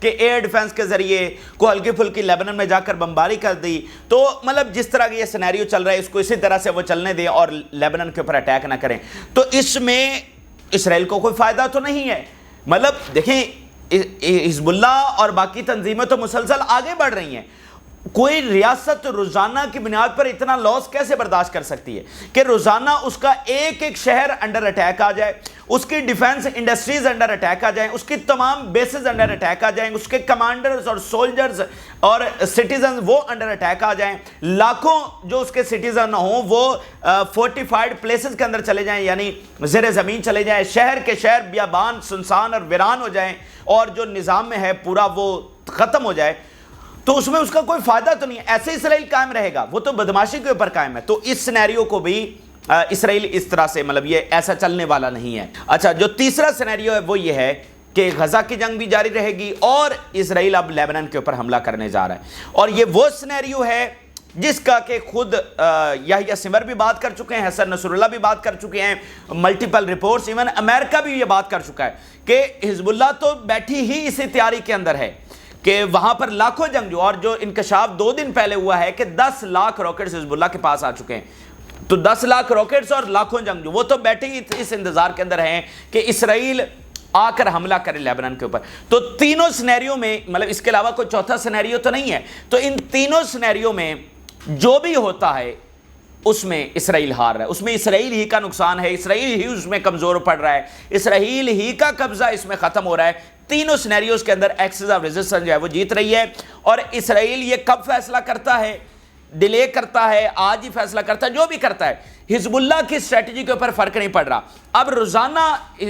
کہ air defence کے ذریعے کو ہلکی پھلکی لیبنن میں جا کر بمباری کر دی. تو مطلب جس طرح یہ سینیریو چل رہا ہے اس کو اسی طرح سے وہ چلنے دیں اور لیبنن کے اوپر اٹیک نہ کریں. تو اس میں اسرائیل کو کوئی فائدہ تو نہیں ہے. مطلب دیکھیں حزب اللہ اور باقی تنظیمیں تو مسلسل آگے بڑھ رہی ہیں. کوئی ریاست روزانہ کی بنیاد پر اتنا لاس کیسے برداشت کر سکتی ہے کہ روزانہ اس کا ایک ایک شہر انڈر اٹیک آ جائے, اس کی ڈیفنس انڈسٹریز انڈر اٹیک آ جائیں, اس کی تمام بیسز انڈر اٹیک آ جائیں, اس کے کمانڈرز اور سولجرز اور سٹیزنز وہ انڈر اٹیک آ جائیں, لاکھوں جو اس کے سٹیزن ہوں وہ فورٹیفائیڈ پلیسز کے اندر چلے جائیں, یعنی زیر زمین چلے جائیں, شہر کے شہر بیابان سنسان اور ویران ہو جائیں, اور جو نظام میں ہے پورا وہ ختم ہو جائے, تو اس میں اس کا کوئی فائدہ تو نہیں ہے. ایسے اسرائیل قائم رہے گا, وہ تو بدماشی کے اوپر قائم ہے. تو اس سینیریو کو بھی اسرائیل اس طرح سے مطلب یہ ایسا چلنے والا نہیں ہے. اچھا, جو تیسرا سینیریو ہے وہ یہ ہے کہ غزہ کی جنگ بھی جاری رہے گی اور اسرائیل اب لیبنن کے اوپر حملہ کرنے جا رہا ہے. اور یہ وہ سینیریو ہے جس کا کہ خود یحییٰ سمر بھی بات کر چکے ہیں, حسن نصر اللہ بھی بات کر چکے ہیں, ملٹیپل رپورٹس, ایون امریکہ بھی یہ بات کر چکا ہے کہ حزب اللہ تو بیٹھی ہی اسی تیاری کے اندر ہے کہ وہاں پر لاکھوں جنگجو, اور جو انکشاف 2 دن پہلے ہوا ہے کہ 10 لاکھ راکٹس حزب اللہ کے پاس آ چکے ہیں. تو 10 لاکھ راکٹس اور لاکھوں جنگجو وہ تو بیٹھے ہی اس انتظار کے اندر ہیں کہ اسرائیل آ کر حملہ کرے لیبنن کے اوپر. تو تینوں سینیریو میں مطلب اس کے علاوہ کوئی چوتھا سینیریو تو نہیں ہے. تو ان تینوں سینیریو میں جو بھی ہوتا ہے اس میں اسرائیل ہار رہا ہے, اس میں اسرائیل ہی کا نقصان ہے, اسرائیل ہی اس میں کمزور پڑ رہا ہے, اسرائیل ہی کا قبضہ اس میں ختم ہو رہا ہے. تینوں سینیریوز کے اندر ایکسس آف ریزسٹنس جو ہے وہ جیت رہی ہے. اور اسرائیل یہ کب فیصلہ کرتا ہے, ڈیلے کرتا ہے, آج ہی فیصلہ کرتا ہے, جو بھی کرتا ہے, حزب اللہ کی اسٹریٹجی کے اوپر فرق نہیں پڑ رہا. اب روزانہ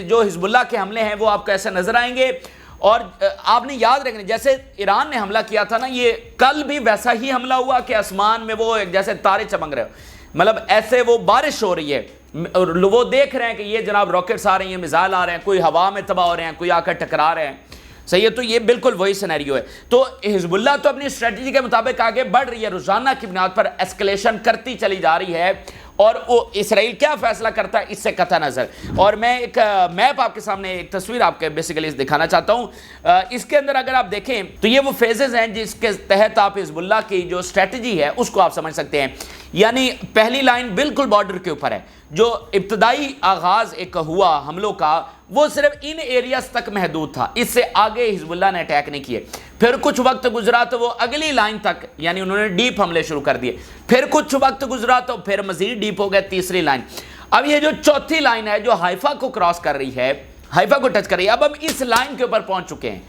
جو حزب اللہ کے حملے ہیں وہ آپ کو ایسے نظر آئیں گے, اور آپ نے یاد رکھنا جیسے ایران نے حملہ کیا تھا نا, یہ کل بھی ویسا ہی حملہ ہوا کہ آسمان میں وہ جیسے تارے چمک رہے ہو, مطلب ایسے وہ بارش ہو رہی ہے, وہ دیکھ رہے ہیں کہ یہ جناب راکٹس آ رہے ہیں, میزائل آ رہے ہیں, کوئی ہوا میں تباہ ہو رہے ہیں, کوئی آ کر ٹکرا رہے ہیں. صحیح ہے, تو یہ بالکل وہی سینیریو ہے. تو حزب اللہ تو اپنی اسٹریٹجی کے مطابق آگے بڑھ رہی ہے, روزانہ کی بنیاد پر ایسکلیشن کرتی چلی جا رہی ہے, اور وہ اسرائیل کیا فیصلہ کرتا ہے اس سے قطع نظر. اور میں ایک میپ آپ کے سامنے, ایک تصویر آپ کے بیسیکلی دکھانا چاہتا ہوں. اس کے اندر اگر آپ دیکھیں تو یہ وہ فیزز ہیں جس کے تحت آپ حزب اللہ کی جو اسٹریٹجی ہے اس کو آپ سمجھ سکتے ہیں. یعنی پہلی لائن بالکل بارڈر کے اوپر ہے, جو ابتدائی آغاز ایک ہوا حملوں کا وہ صرف ان ایریاز تک محدود تھا, اس سے آگے حزب اللہ نے اٹیک نہیں کیے. پھر کچھ وقت گزرا تو وہ اگلی لائن تک, یعنی انہوں نے ڈیپ حملے شروع کر دیے. پھر کچھ وقت گزرا تو پھر مزید ڈیپ ہو گئے, تیسری لائن. اب یہ جو چوتھی لائن ہے جو حیفا کو کراس کر رہی ہے, حیفا کو ٹچ کر رہی ہے, اب ہم اس لائن کے اوپر پہنچ چکے ہیں.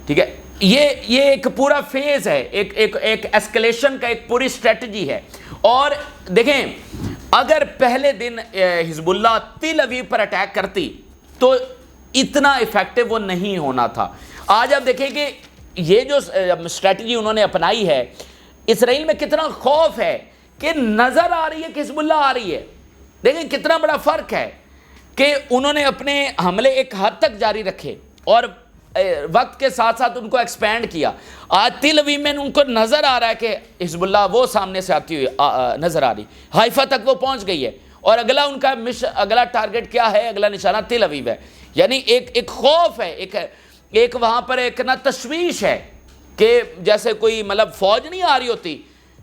ٹھیک ہے, یہ ایک پورا فیز ہے, ایک ایسکلیشن کا ایک پوری اسٹریٹجی ہے. اور دیکھیں اگر پہلے دن حزب اللہ تل ابیب پر اٹیک کرتی تو اتنا ایفیکٹو وہ نہیں ہونا تھا. آج آپ دیکھیں کہ یہ جو اسٹریٹجی انہوں نے اپنائی ہے, اسرائیل میں کتنا خوف ہے کہ نظر آ رہی ہے کہ حزب اللہ آ رہی ہے. دیکھیں کتنا بڑا فرق ہے کہ انہوں نے اپنے حملے ایک حد تک جاری رکھے اور وقت کے ساتھ ساتھ ان کو ایکسپینڈ کیا. آج تل ابیب میں ان کو نظر آ رہا ہے کہ حزب اللہ وہ سامنے سے آتی ہوئی نظر آ رہی, حیفا تک وہ پہنچ گئی ہے, اور اگلا ان کا اگلا ٹارگٹ کیا ہے, اگلا نشانہ تل ابیب ہے. یعنی ایک خوف ہے, ایک وہاں پر ایک نا تشویش ہے کہ جیسے کوئی مطلب فوج نہیں آ رہی ہوتی,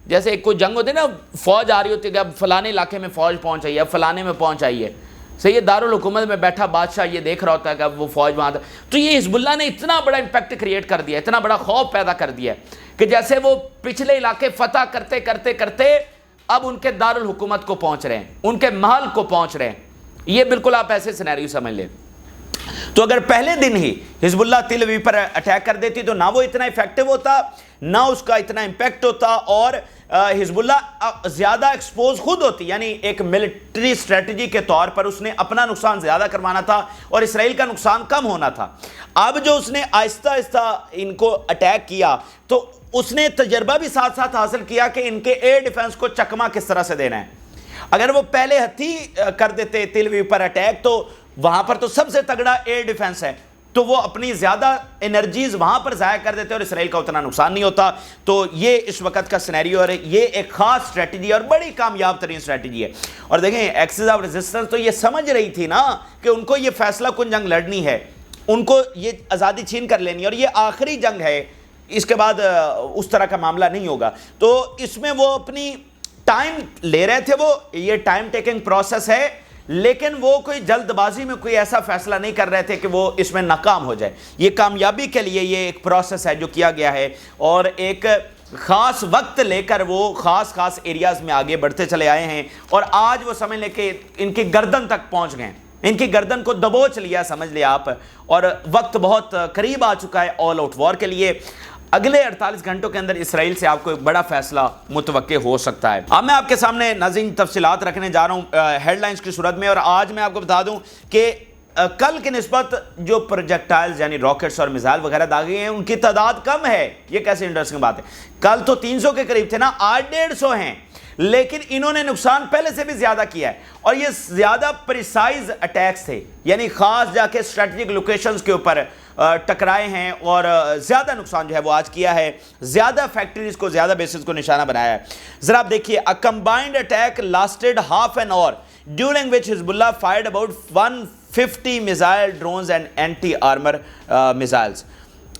جیسے کوئی جنگ ہوتی ہے نا, فوج آ رہی ہوتی ہے کہ اب فلانے علاقے میں فوج پہنچ آئی ہے, اب فلانے میں پہنچ آئی ہے. صحیح ہے, دارالحکومت میں بیٹھا بادشاہ یہ دیکھ رہا ہوتا ہے کہ اب وہ فوج وہاں تھا. تو یہ حزب اللہ نے اتنا بڑا امپیکٹ کریٹ کر دیا, اتنا بڑا خوف پیدا کر دیا کہ جیسے وہ پچھلے علاقے فتح کرتے کرتے کرتے اب ان کے دارالحکومت کو پہنچ رہے ہیں, ان کے محل کو پہنچ رہے ہیں. یہ بالکل آپ ایسے سینیریو سمجھ لیں. تو اگر پہلے دن ہی حزب اللہ تل ابیب پر اٹیک کر دیتی تو نہ وہ اتنا ایفیکٹو ہوتا, نہ اس کا اتنا امپیکٹ ہوتا, اور حزب اللہ زیادہ ایکسپوز خود ہوتی. یعنی ایک ملٹری اسٹریٹجی کے طور پر اس نے اپنا نقصان زیادہ کروانا تھا اور اسرائیل کا نقصان کم ہونا تھا. اب جو اس نے آہستہ آہستہ ان کو اٹیک کیا تو اس نے تجربہ بھی ساتھ ساتھ حاصل کیا کہ ان کے ایئر ڈیفنس کو چکمہ کس طرح سے دینا ہے. اگر وہ پہلے ہتھی کر دیتے تل ابیب پر اٹیک تو وہاں پر تو سب سے تگڑا ایئر ڈیفنس ہے, تو وہ اپنی زیادہ انرجیز وہاں پر ضائع کر دیتے اور اسرائیل کا اتنا نقصان نہیں ہوتا. تو یہ اس وقت کا سینیریو ہے, یہ ایک خاص اسٹریٹجی اور بڑی کامیاب ترین اسٹریٹجی ہے. اور دیکھیں ایکسس آف ریزسٹنس تو یہ سمجھ رہی تھی نا کہ ان کو یہ فیصلہ کن جنگ لڑنی ہے, ان کو یہ آزادی چھین کر لینی ہے، اور یہ آخری جنگ ہے، اس کے بعد اس طرح کا معاملہ نہیں ہوگا۔ تو اس میں وہ اپنی ٹائم لے رہے تھے، وہ یہ ٹائم ٹیکنگ پروسیس ہے، لیکن وہ کوئی جلد بازی میں کوئی ایسا فیصلہ نہیں کر رہے تھے کہ وہ اس میں ناکام ہو جائے۔ یہ کامیابی کے لیے یہ ایک پروسیس ہے جو کیا گیا ہے، اور ایک خاص وقت لے کر وہ خاص ایریاز میں آگے بڑھتے چلے آئے ہیں، اور آج وہ سمجھ لیں کہ ان کی گردن تک پہنچ گئے، ان کی گردن کو دبوچ لیا سمجھ لیں آپ، اور وقت بہت قریب آ چکا ہے آل آؤٹ وار کے لیے۔ اگلے 48 گھنٹوں کے اندر اسرائیل سے آپ کو ایک بڑا فیصلہ متوقع ہو سکتا ہے۔ اب میں آپ کے سامنے ناظرین تفصیلات رکھنے جا رہا ہوں ہیڈ لائنز کی صورت میں، اور آج میں آپ کو بتا دوں کہ کل کی نسبت جو پروجیکٹائلز یعنی راکٹس اور میزائل وغیرہ داغے ہیں ان کی تعداد کم ہے۔ یہ کیسے انٹرسٹنگ بات ہے، کل تو 300 کے قریب تھے نا، آج 150 ہیں، لیکن انہوں نے نقصان پہلے سے بھی زیادہ کیا ہے، اور یہ زیادہ پریسائز اٹیکس تھے، یعنی خاص جا کے اسٹریٹجک لوکیشنز کے اوپر ٹکرائے ہیں، اور زیادہ نقصان جو ہے وہ آج کیا ہے، زیادہ فیکٹریز کو، زیادہ بیسز کو نشانہ بنایا ہے۔ ذرا آپ دیکھیے، a combined attack lasted half an hour during which Hezbollah fired about 150 missile drones and anti-armor missiles.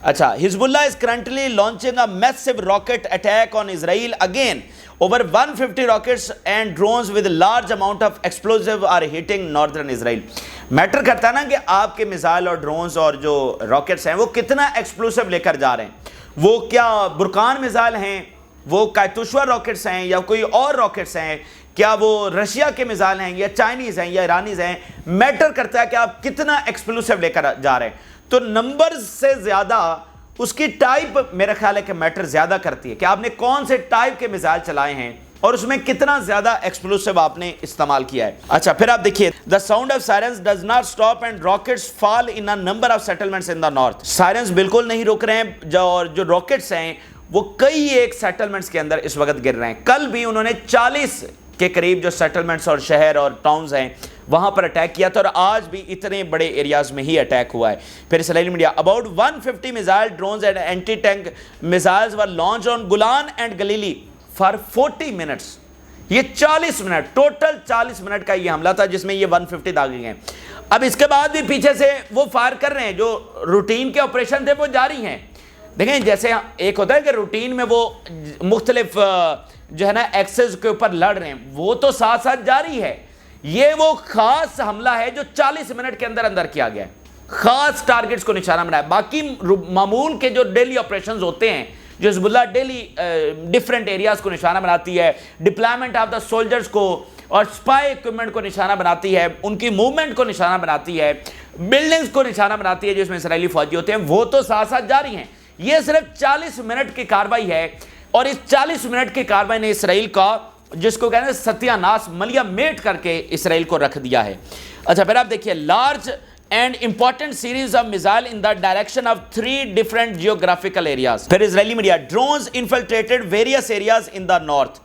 اچھا، Hezbollah is currently launching a massive rocket attack on Israel again. Over 150 rockets and drones with large amount of explosive are hitting northern Israel. Matter کرتا ہے نا کہ آپ کے missile اور drones اور جو راکٹس ہیں وہ کتنا ایکسپلوسیو لے کر جا رہے ہیں، وہ کیا برکان میزائل ہیں، وہ کائتوشوا راکٹس ہیں، یا کوئی اور راکٹس ہیں، کیا وہ رشیا کے میزائل ہیں، یا چائنیز ہیں، یا ایرانیز ہیں، میٹر کرتا ہے کہ آپ کتنا ایکسپلوسیو لے کر جا رہے ہیں۔ تو نمبرز سے زیادہ اس کی ٹائپ میرا خیال ہے کہ میٹر زیادہ کرتی ہے، کہ آپ نے کون سے ٹائپ کے میزائل چلائے ہیں اور اس میں کتنا زیادہ ایکسپلوسیو آپ نے استعمال کیا ہے۔ اچھا، پھر آپ دیکھیے، the sound of sirens does not stop and rockets fall in a number of settlements in the north. سائرنز بالکل نہیں رک رہے ہیں، جو راکٹس ہیں وہ کئی ایک سیٹلمنٹس کے اندر اس وقت گر رہے ہیں۔ کل بھی انہوں نے 40 کے قریب جو سیٹلمنٹس اور شہر اور ٹاؤنز ہیں وہاں پر اٹیک کیا تھا، اور آج بھی اتنے بڑے ایریاز میں ہی اٹیک ہوا ہے۔ پھر Israeli media, about 150 missile drones and anti-tank missiles were launched on Golan and Galilee for 40 minutes. یہ 40 منٹ، ٹوٹل 40 منٹ کا یہ حملہ تھا جس میں یہ 150 داغے گئے۔ اب اس کے بعد بھی پیچھے سے وہ فائر کر رہے ہیں، جو روٹین کے آپریشن تھے وہ جاری ہیں۔ دیکھیں، جیسے ایک ہوتا ہے کہ روٹین میں وہ مختلف جو ہے نا ایکسز کے اوپر لڑ رہے ہیں، وہ تو ساتھ ساتھ جاری ہے۔ یہ وہ خاص حملہ ہے جو 40 منٹ کے اندر اندر کیا گیا ہے، خاص ٹارگٹس کو نشانہ بنایا۔ باقی معمول کے جو ڈیلی آپریشنز ہوتے ہیں، جو حزب اللہ ڈیلی ڈیفرنٹ ایریاز کو نشانہ بناتی ہے، ڈپلائمنٹ آف دا سولجرز کو اور سپائی ایکوپمنٹ کو نشانہ بناتی ہے، ان کی موومنٹ کو نشانہ بناتی ہے، بلڈنگز کو نشانہ بناتی ہے جس میں اسرائیلی فوجی ہوتے ہیں، وہ تو ساتھ ساتھ جاری ہیں۔ یہ صرف 40 منٹ کی کاروائی ہے، اور اس 40 منٹ کی کاروائی نے اسرائیل کا، جس کو کہتے ہیں ستیہ ناس، ملیہ میٹ کر کے اسرائیل کو رکھ دیا ہے۔ اچھا، پھر آپ دیکھیے، large and important series of missile in the direction of 3 different geographical areas. پھر Israeli media, drones infiltrated various areas in the north.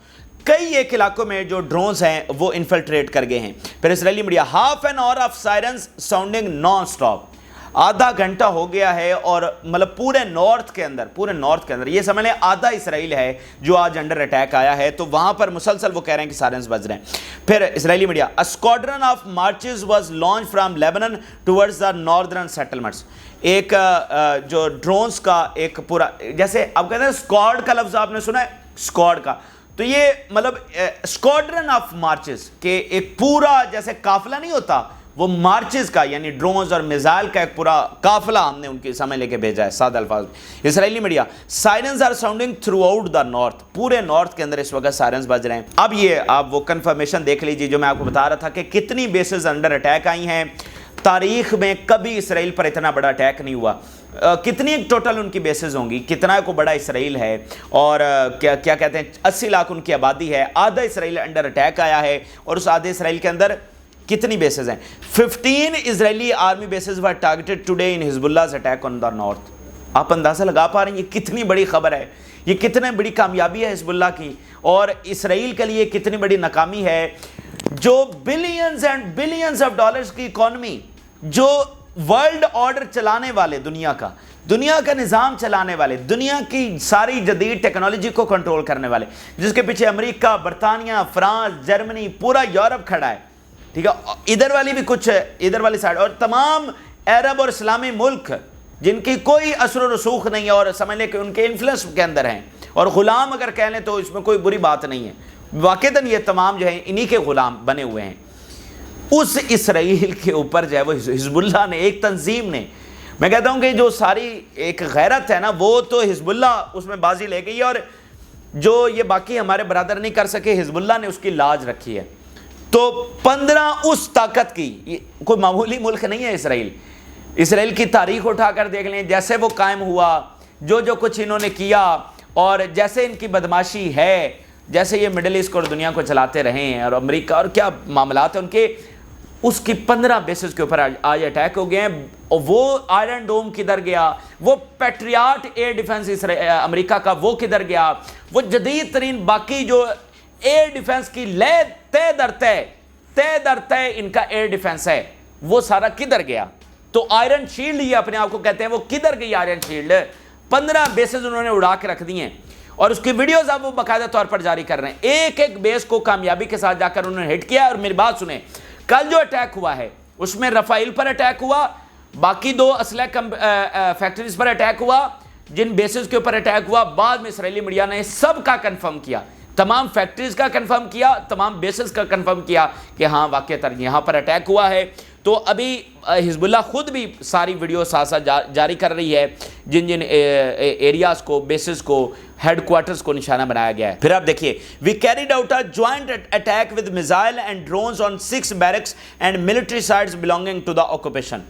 کئی ایک علاقوں میں جو ڈرونز ہیں وہ انفلٹریٹ کر گئے ہیں۔ پھر Israeli media, half an hour of sirens sounding non-stop. آدھا گھنٹہ ہو گیا ہے، اور مطلب پورے نارتھ کے اندر یہ سمجھ لیں آدھا اسرائیل ہے جو آج انڈر اٹیک آیا ہے، تو وہاں پر مسلسل وہ کہہ رہے ہیں کہ سائرنز بج رہے ہیں۔ پھر Israeli media, a squadron of marches was launched from Lebanon towards the northern settlements. ایک جو ڈرونز کا ایک پورا، جیسے اب کہتے ہیں اسکواڈ کا لفظ آپ نے سنا ہے، اسکواڈ کا، تو یہ مطلب اسکواڈرن آف مارچز کہ ایک پورا جیسے قافلہ نہیں ہوتا، وہ مارچز کا یعنی ڈرونز اور میزائل کا ایک پورا قافلہ ہم نے ان کے سامنے لے کے بھیجا ہے، سادہ الفاظ میں۔ Israeli media, sirens are sounding throughout the north. پورے نارتھ کے اندر اس وقت سائرنز بج رہے ہیں. اب یہ آپ وہ کنفرمیشن دیکھ لیجیے جو میں آپ کو بتا رہا تھا کہ کتنی بیسز انڈر اٹیک آئی ہیں. تاریخ میں کبھی اسرائیل پر اتنا بڑا اٹیک نہیں ہوا. کتنی ٹوٹل ان کی بیسز ہوں گی, کتنا کو بڑا اسرائیل ہے, اور کیا کہتے ہیں 80 لاکھ ان کی آبادی ہے. آدھا اسرائیل انڈر اٹیک آیا ہے, اور اس آدھے اسرائیل کے اندر کتنی بیسز ہیں؟ 15 Israeli army bases were targeted today in Hezbollah's attack on the north. آپ اندازہ لگا پا رہے ہیں یہ کتنی بڑی خبر ہے, یہ کتنی بڑی کامیابی ہے حزب اللہ کی, اور اسرائیل کے لیے کتنی بڑی ناکامی ہے. جو billions and billions of dollars کی اکانومی, جو ورلڈ آرڈر چلانے والے, دنیا کا نظام چلانے والے, دنیا کی ساری جدید ٹیکنالوجی کو کنٹرول کرنے والے, جس کے پیچھے امریکہ, برطانیہ, فرانس, جرمنی, پورا یورپ کھڑا ہے, ٹھیک ہے, ادھر والی بھی کچھ ادھر والی سائڈ, اور تمام عرب اور اسلامی ملک جن کی کوئی اثر و رسوخ نہیں ہے اور سمجھ لیں کہ ان کے انفلوئنس کے اندر ہیں، اور غلام اگر کہہ لیں تو اس میں کوئی بری بات نہیں ہے، واقعتاً یہ تمام جو ہیں انہی کے غلام بنے ہوئے ہیں، اس اسرائیل کے اوپر جو ہے وہ حزب اللہ نے، ایک تنظیم نے، میں کہتا ہوں کہ جو ساری ایک غیرت ہے نا، وہ تو حزب اللہ اس میں بازی لے گئی، اور جو یہ باقی ہمارے برادر نہیں کر سکے حزب اللہ نے اس کی لاج رکھی ہے۔ تو 15 اس طاقت کی، کوئی معمولی ملک نہیں ہے اسرائیل۔ اسرائیل کی تاریخ اٹھا کر دیکھ لیں، جیسے وہ قائم ہوا، جو کچھ انہوں نے کیا، اور جیسے ان کی بدماشی ہے، جیسے یہ مڈل ایسٹ کو اور دنیا کو چلاتے رہے ہیں، اور امریکہ اور کیا معاملات ہیں ان کے، اس کی 15 بیسز کے اوپر آج اٹیک ہو گئے ہیں۔ اور وہ آئرن ڈوم کدھر گیا، وہ پیٹریاٹ ایئر ڈیفنس امریکہ کا وہ کدھر گیا، وہ جدید ترین باقی جو ایئر ڈیفنس کی طے در طے ان کا ایئر ڈیفنس ہے، وہ سارا کدھر گیا؟ تو آئرن شیلڈ یہ اپنے آپ کو کہتے ہیں، وہ کدھر گئی آئرن شیلڈ؟ 15 بیسز انہوں نے اڑا کے رکھ دی ہیں، اور اس کی ویڈیوز اب وہ باقاعدہ طور پر جاری کر رہے ہیں۔ ایک ایک بیس کو کامیابی کے ساتھ جا کر انہوں نے ہٹ کیا۔ اور میری بات سنیں، کل جو اٹیک ہوا ہے اس میں رفائل پر اٹیک ہوا، باقی 2 اسلحہ فیکٹریز پر اٹیک ہوا، جن بیسز کے اوپر اٹیک ہوا بعد میں اسرائیلی میڈیا نے سب کا کنفرم کیا، تمام فیکٹریز کا کنفرم کیا، تمام بیسز کا کنفرم کیا کہ ہاں واقعتاً یہاں پر اٹیک ہوا ہے۔ تو ابھی حزب اللہ خود بھی ساری ویڈیو ساتھ ساتھ جاری کر رہی ہے، جن ایریاز کو، بیسز کو، ہیڈ کوارٹرز کو نشانہ بنایا گیا ہے۔ پھر آپ دیکھیے، we carried out a joint attack with missile and drones on 6 barracks and military sites belonging to the occupation.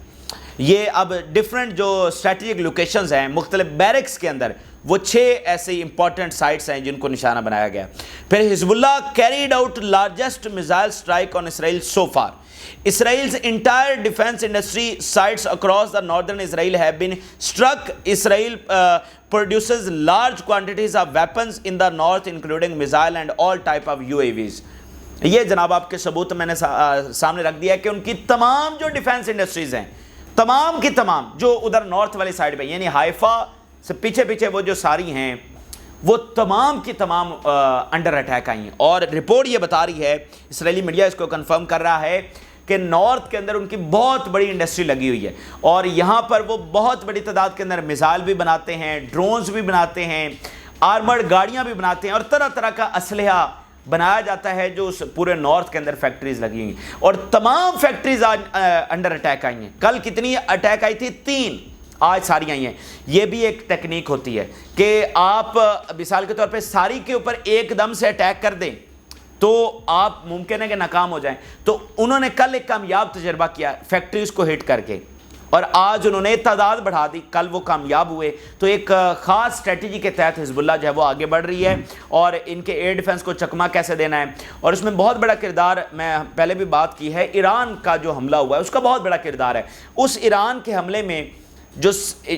یہ اب ڈیفرنٹ جو اسٹریٹجک لوکیشنز ہیں مختلف بیرکس کے اندر، وہ 6 ایسی امپورٹنٹ سائٹس ہیں جن کو نشانہ بنایا گیا۔ پھر Hezbollah carried out largest missile strike on Israel so far. Israel's entire defense industry sites across the northern Israel have been struck. Israel produces large quantities of weapons in the north including missile and all type of UAVs. یہ جناب آپ کے ثبوت میں نے سامنے رکھ دیا ہے کہ ان کی تمام جو ڈیفنس انڈسٹریز ہیں، تمام کی تمام جو ادھر نارتھ والی سائڈ پہ، یعنی ہائفا سے پیچھے وہ جو ساری ہیں، وہ تمام کی تمام انڈر اٹیک آئی ہیں۔ اور رپورٹ یہ بتا رہی ہے، اسرائیلی میڈیا اس کو کنفرم کر رہا ہے کہ نارتھ کے اندر ان کی بہت بڑی انڈسٹری لگی ہوئی ہے، اور یہاں پر وہ بہت بڑی تعداد کے اندر میزائل بھی بناتے ہیں، ڈرونز بھی بناتے ہیں، آرمرڈ گاڑیاں بھی بناتے ہیں، اور طرح طرح کا اسلحہ بنایا جاتا ہے جو اس پورے نارتھ کے اندر فیکٹریز لگی ہوئی ہیں، اور تمام فیکٹریز آج انڈر اٹیک آئی ہیں۔ کل کتنی اٹیک آئی تھی؟ 3، آج ساری آئی ہیں۔ یہ بھی ایک ٹیکنیک ہوتی ہے کہ آپ مثال کے طور پہ ساری کے اوپر ایک دم سے اٹیک کر دیں تو آپ ممکن ہے کہ ناکام ہو جائیں۔ تو انہوں نے کل ایک کامیاب تجربہ کیا فیکٹریز کو ہٹ کر کے، اور آج انہوں نے تعداد بڑھا دی، کل وہ کامیاب ہوئے۔ تو ایک خاص اسٹریٹجی کے تحت حزب اللہ جو ہے وہ آگے بڑھ رہی ہے، اور ان کے ایئر ڈیفنس کو چکمہ کیسے دینا ہے، اور اس میں بہت بڑا کردار، میں پہلے بھی بات کی ہے، ایران کا جو حملہ ہوا ہے اس کا بہت بڑا کردار ہے۔ اس ایران کے حملے میں جو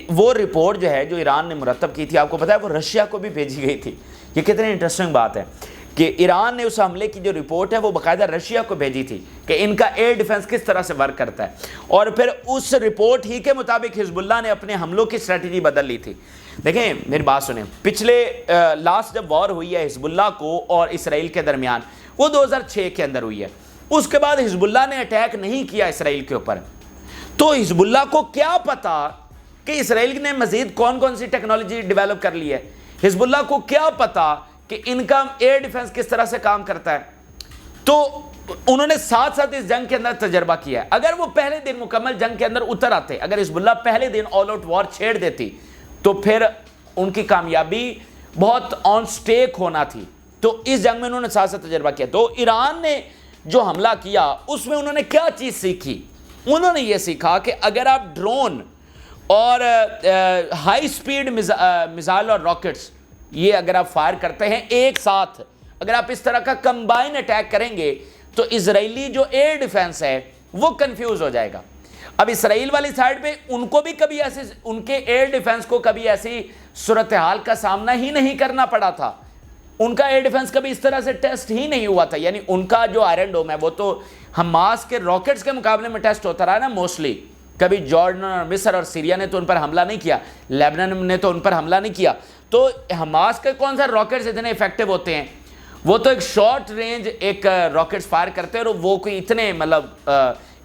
وہ رپورٹ جو ہے جو ایران نے مرتب کی تھی، آپ کو پتہ ہے وہ رشیا کو بھی بھیجی گئی تھی۔ یہ کتنی انٹرسٹنگ بات ہے کہ ایران نے اس حملے کی جو رپورٹ ہے وہ باقاعدہ رشیا کو بھیجی تھی کہ ان کا ایئر ڈیفنس کس طرح سے ورک کرتا ہے، اور پھر اس رپورٹ ہی کے مطابق حزب اللہ نے اپنے حملوں کی اسٹریٹجی بدل لی تھی۔ دیکھیں میری بات سنیں، پچھلے لاسٹ جب وار ہوئی ہے حزب اللہ کو اور اسرائیل کے درمیان، وہ 2006 کے اندر ہوئی ہے۔ اس کے بعد حزب اللہ نے اٹیک نہیں کیا اسرائیل کے اوپر، تو حزب اللہ کو کیا پتا کہ اسرائیل نے مزید کون کون سی ٹیکنالوجی ڈیولپ کر لی ہے، حزب اللہ کو کیا پتا کہ ان کا ایئر ڈیفنس کس طرح سے کام کرتا ہے۔ تو انہوں نے ساتھ ساتھ اس جنگ کے اندر تجربہ کیا ہے۔ اگر وہ پہلے دن مکمل جنگ کے اندر اتر آتے، اگر حزب اللہ پہلے دن آل آؤٹ وار چھیڑ دیتی، تو پھر ان کی کامیابی بہت آن سٹیک ہونا تھی۔ تو اس جنگ میں انہوں نے ساتھ ساتھ تجربہ کیا۔ تو ایران نے جو حملہ کیا اس میں انہوں نے کیا چیز سیکھی؟ انہوں نے یہ سیکھا کہ اگر آپ ڈرون اور ہائی سپیڈ میزائل اور راکٹس، یہ اگر آپ فائر کرتے ہیں ایک ساتھ، اگر آپ اس طرح کا کمبائن اٹیک کریں گے تو اسرائیلی جو ایئر ڈیفنس ہے وہ کنفیوز ہو جائے گا۔ اب اسرائیل والی سائڈ پہ ان کو بھی کبھی ایسے، ان کے ایئر ڈیفنس کو کبھی ایسی صورتحال کا سامنا ہی نہیں کرنا پڑا تھا، ان کا ایئر ڈیفنس کبھی اس طرح سے ٹیسٹ ہی نہیں ہوا تھا۔ یعنی ان کا جو آئرن ڈوم ہے وہ تو حماس کے راکٹس کے مقابلے میں ٹیسٹ ہوتا رہا نا موسٹلی۔ کبھی جارڈن اور مصر اور سیریا نے تو ان پر حملہ نہیں کیا، لیبنان نے تو ان پر حملہ نہیں کیا۔ تو حماس کے کون سا راکٹس اتنے افیکٹو ہوتے ہیں؟ وہ تو ایک شارٹ رینج ایک راکٹس فائر کرتے ہیں، اور وہ کوئی اتنے مطلب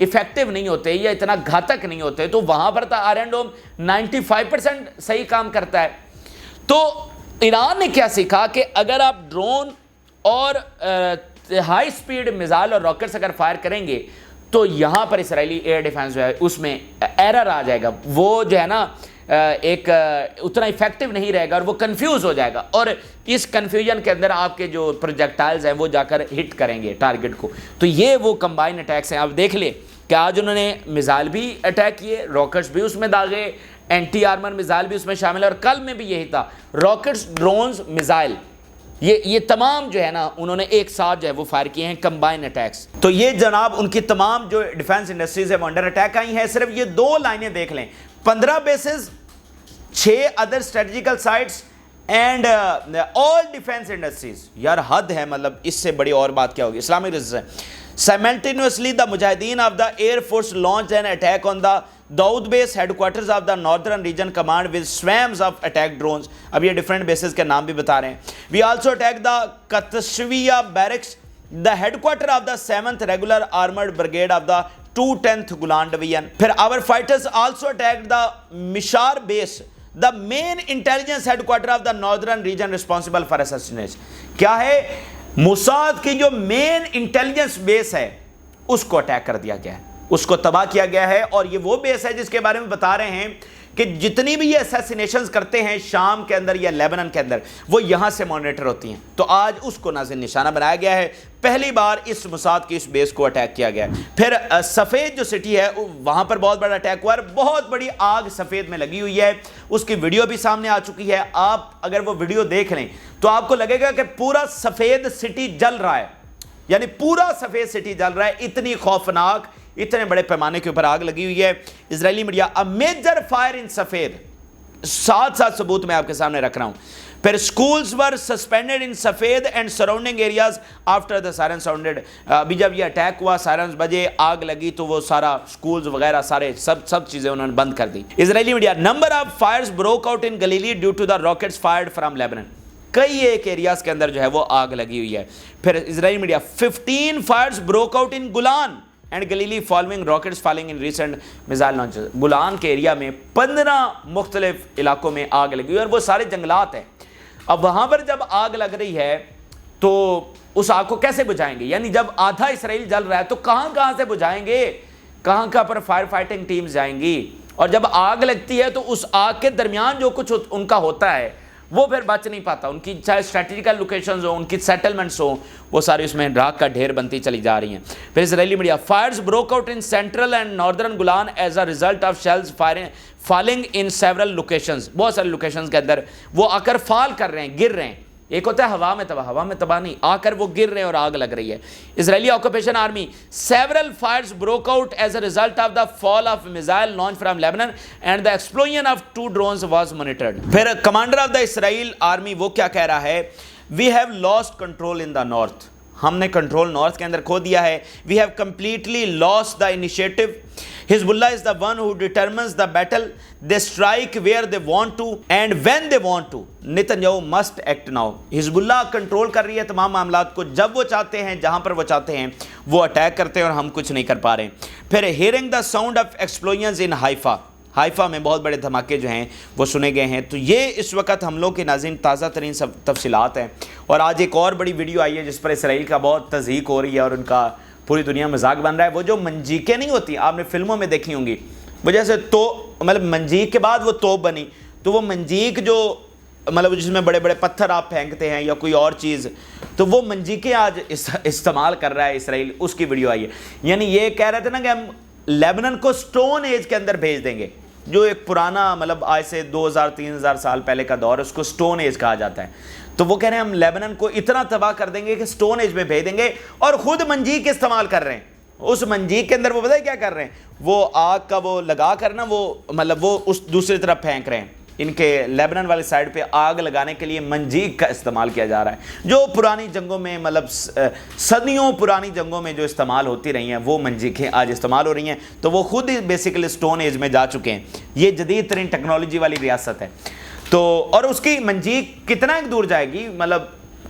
افیکٹو نہیں ہوتے یا اتنا گھاتک نہیں ہوتے، تو وہاں پر تھا آئرن ڈوم 95% صحیح کام کرتا ہے۔ تو ایران نے کیا سیکھا کہ اگر آپ ڈرون اور ہائی سپیڈ میزائل اور راکٹس اگر فائر کریں گے تو یہاں پر اسرائیلی ایئر ڈیفنس جو ہے اس میں ایرر آ جائے گا، وہ جو ہے نا ایک اتنا افیکٹو نہیں رہے گا اور وہ کنفیوز ہو جائے گا، اور اس کنفیوژن کے اندر آپ کے جو پروجیکٹائلز ہیں وہ جا کر ہٹ کریں گے ٹارگٹ کو۔ تو یہ وہ کمبائن اٹیکس ہیں۔ آپ دیکھ لیں کہ آج انہوں نے میزائل بھی اٹیک کیے، راکٹس بھی اس میں داغے، اینٹی آرمر میزائل بھی اس میں شامل ہے، اور کل میں بھی یہی تھا، راکٹس، ڈرونز، میزائل، یہ تمام جو ہے نا انہوں نے ایک ساتھ جو ہے وہ فائر کیے ہیں، کمبائن اٹیکس۔ تو یہ جناب ان کی تمام جو ڈیفنس انڈسٹریز ہے وہ انڈر اٹیک آئی ہیں۔ صرف یہ 2 لائنیں دیکھ لیں، 15 bases, 6 other strategical sites and all defence industries. یار حد ہے، مطلب اس سے بڑی اور بات کیا ہوگی۔ Islamic resistance simultaneously the Mujahideen of the Air Force launched an attack on the Dawood base, headquarters of the Northern Region Command, with swarms of attack drones. اب یہ different bases کے نام بھی بتا رہے ہیں۔ We also attacked the Katashwiya barracks, the headquarters of the 7th Regular Armored Brigade of the 210th Golan Division. پھر our fighters also attacked the Mishar base, the main intelligence headquarters of the Northern Region responsible for assassination. کیا ہے؟ Mossad کی جو مین intelligence بیس ہے اس کو attack کر دیا گیا ہے، اس کو تباہ کیا گیا ہے، اور یہ وہ بیس ہے جس کے بارے میں بتا رہے ہیں کہ جتنی بھی یہ اسیسینیشنز کرتے ہیں شام کے اندر یا لیبنن کے اندر، وہ یہاں سے مانیٹر ہوتی ہیں۔ تو آج اس کو ناظرین نشانہ بنایا گیا ہے، پہلی بار اس موساد کی اس بیس کو اٹیک کیا گیا ہے۔ پھر سفید جو سٹی ہے وہاں پر بہت بڑا اٹیک ہوا ہے، بہت بڑی آگ سفید میں لگی ہوئی ہے، اس کی ویڈیو بھی سامنے آ چکی ہے۔ آپ اگر وہ ویڈیو دیکھ لیں تو آپ کو لگے گا کہ پورا سفید سٹی جل رہا ہے، یعنی پورا سفید سٹی جل رہا ہے، اتنی خوفناک، اتنے بڑے پیمانے کے اوپر آگ لگی ہوئی ہے۔ اسرائیلی media a major fire in سفید، ساتھ ثبوت میں آپ کے سامنے رکھ رہا ہوں۔ پھر schools were suspended in سفید and surrounding areas after the siren sounded۔ ابھی جب یہ اٹیک ہوا، سائرنز بجے، آگ لگی، تو وہ سارا schools وغیرہ سارے سب چیزیں انہوں نے بند کر دی۔ اسرائیلی media number of fires broke out in Galilee due to the rockets fired from Lebanon۔ کئی ایک ایریاز کے اندر جو ہے وہ آگ لگی ہوئی ہے۔ پھر Israeli media 15 fires broke out in Golan and Galilee following rockets falling in recent missile launches۔ گولان کے ایریا میں 15 مختلف علاقوں میں آگ لگی ہوئی ہے، اور وہ سارے جنگلات ہیں۔ اب وہاں پر جب آگ لگ رہی ہے تو اس آگ کو کیسے بجھائیں گے؟ یعنی جب آدھا اسرائیل جل رہا ہے تو کہاں سے بجھائیں گے؟ کہاں پر فائر فائٹنگ ٹیمز جائیں گی؟ اور جب آگ لگتی ہے تو اس آگ کے درمیان جو کچھ ان کا ہوتا ہے وہ پھر بچ نہیں پاتا، ان کی چاہے اسٹریٹجیکل لوکیشنز ہوں، ان کی سیٹلمنٹس ہوں، وہ ساری اس میں راکھ کا ڈھیر بنتی چلی جا رہی ہیں۔ پھر Israeli media fires broke out in central and northern Golan as a result of shells falling in several locations. بہت سارے لوکیشنز کے اندر وہ آ کر فال کر رہے ہیں، گر رہے ہیں۔ ایک ہوتا ہے ہوا میں تباہ نہیں، آ کر وہ گر رہے ہیں اور آگ لگ رہی ہے۔ Israeli occupation army several fires broke out as a result of the fall of missile launched from Lebanon and the explosion of 2 drones was monitored۔ پھر commander of the Israel army وہ کیا کہہ رہا ہے؟ We have lost control in the north۔ ہم نے control north کے اندر کھو دیا ہے۔ We have completely lost the initiative۔ Hezbollah is the one who determines the battle۔ They strike where they want to and when they want to۔ Netanyahu must act now۔ Hezbollah control کر رہی ہے تمام معاملات کو، جب وہ چاہتے ہیں، جہاں پر وہ چاہتے ہیں وہ اٹیک کرتے ہیں، اور ہم کچھ نہیں کر پا رہے ہیں۔ پھر hearing the sound of explosions in Haifa۔ حائفہ میں بہت بڑے دھماکے جو ہیں وہ سنے گئے ہیں۔ تو یہ اس وقت حملوں کے ناظرین تازہ ترین تفصیلات ہیں، اور آج ایک اور بڑی ویڈیو آئی ہے جس پر اسرائیل کا بہت تضحیک ہو رہی ہے اور ان کا پوری دنیا مذاق بن رہا ہے۔ وہ جو منجیقیں نہیں ہوتی، آپ نے فلموں میں دیکھی ہوں گی، وہ جیسے تو مطلب منجیق کے بعد وہ توپ بنی، تو وہ منجیق جو مطلب جس میں بڑے بڑے پتھر آپ پھینکتے ہیں یا کوئی اور چیز، تو وہ منجیقیں آج استعمال کر رہا ہے اسرائیل، اس کی ویڈیو آئی ہے۔ یعنی یہ کہہ رہے تھے نا کہ ہم لیبنن کو سٹون ایج کے اندر بھیج دیں گے، جو ایک پرانا مطلب آج سے 2000-3000 سال پہلے کا دور ہے، اس کو سٹون ایج کہا جاتا ہے۔ تو وہ کہہ رہے ہیں ہم لیبنن کو اتنا تباہ کر دیں گے کہ سٹون ایج میں بھیج دیں گے، اور خود منجیق استعمال کر رہے ہیں۔ اس منجیق کے اندر وہ پتہ ہے کیا کر رہے ہیں؟ وہ آگ کا وہ لگا کر نا وہ مطلب وہ اس دوسری طرف پھینک رہے ہیں۔ ان کے لیبنن والی سائڈ پہ آگ لگانے کے لیے منجیق کا استعمال کیا جا رہا ہے، جو پرانی جنگوں میں مطلب صدیوں پرانی جنگوں میں جو استعمال ہوتی رہی ہیں وہ منجیقیں آج استعمال ہو رہی ہیں۔ تو وہ خود ہی بیسیکلی سٹون ایج میں جا چکے ہیں۔ یہ جدید ترین ٹیکنالوجی والی ریاست ہے۔ تو اور اس کی منجیق کتنا ایک دور جائے گی؟ مطلب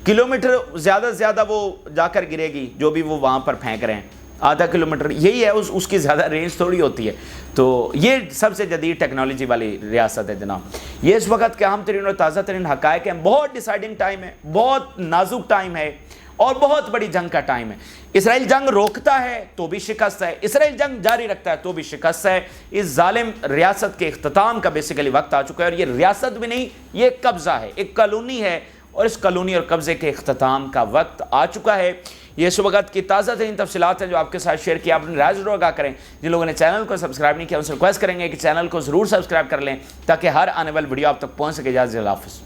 کلومیٹر زیادہ سے زیادہ وہ جا کر گرے گی، جو بھی وہ وہاں پر پھینک رہے ہیں۔ آدھا کلومیٹر یہی ہے، اس کی زیادہ رینج تھوڑی ہوتی ہے. تو یہ سب سے جدید ٹیکنالوجی والی ریاست ہے جناب. یہ اس وقت کے اہم ترین اور تازہ ترین حقائق ہیں. بہت ڈیسائیڈنگ ٹائم ہے، بہت نازک ٹائم ہے اور بہت بڑی جنگ کا ٹائم ہے. اسرائیل جنگ روکتا ہے تو بھی شکست ہے، اسرائیل جنگ جاری رکھتا ہے تو بھی شکست ہے. اس ظالم ریاست کے اختتام کا بیسیکلی وقت آ چکا ہے، اور یہ ریاست بھی نہیں، یہ ایک قبضہ ہے، ایک کالونی ہے، اور اس کالونی اور قبضے کے اختتام کا وقت آ چکا ہے. یہ اس وقت کی تازہ ترین تفصیلات ہیں جو آپ کے ساتھ شیئر کیا. اپنی رائے ضرور آگاہ کریں. جن لوگوں نے چینل کو سبسکرائب نہیں کیا ان سے ریکویسٹ کریں گے کہ چینل کو ضرور سبسکرائب کر لیں تاکہ ہر آنے والی ویڈیو آپ تک پہنچ سکے. اجازت، اللہ حافظ.